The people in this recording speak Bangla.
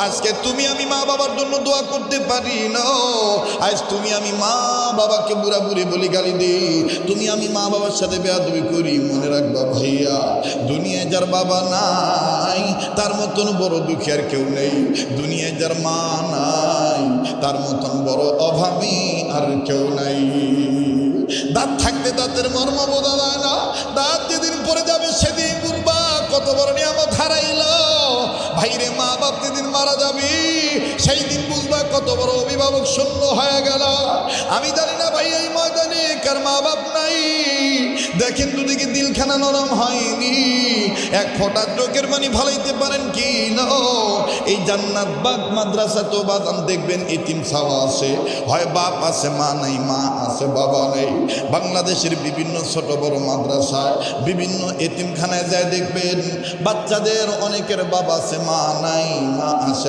আজকে তুমি আমি মা বাবার জন্য দোয়া করতে পারি না। আজ তুমি আমি মা বাবাকে বুড়া বুড়ি বলি, গালি দিই, তুমি আমি মা বাবার সাথে বেয়াদবি করি। মনে রাখবা ভাইয়া, দুনিয়ায় যার বাবা নাই তার মতন বড় দুঃখী আর কেউ নেই। দুনিয়ায় যার মা নাই তার মতন বড় অভাবী আর কেউ নাই। দাঁত থাকতে দাঁতের মর্ম বোঝা যায় না। দাঁত যেদিন পরে যাবে সেদিন বুঝবা কত বড় নিয়ামত হারাইল। ভাইরে, মা বাপ যেদিন মারা যাবি সেই দিন বুঝবা কত বড় অভিভাবক শূন্য হয়ে গেল। আমি জানি না ভাই এই ময়দানে কার মা বাপ নাই। দেখেন দুদিকে দিলখানা নরম হয়নি, এক ফোঁটা চোখের পানি ফালাইতে পারেন কি না? এই জান্নাত বাগ মাদ্রাসা তো বাদান দেখবেন এতিম ছাওয়া আছে, হয় বাপ আছে মা নাই, মা আছে বাবা নেই। বাংলাদেশের বিভিন্ন ছোট বড় মাদ্রাসায় বিভিন্ন এতিমখানায় যায় দেখবেন বাচ্চাদের অনেকের বাবা আছে, মা নাই, মা আছে।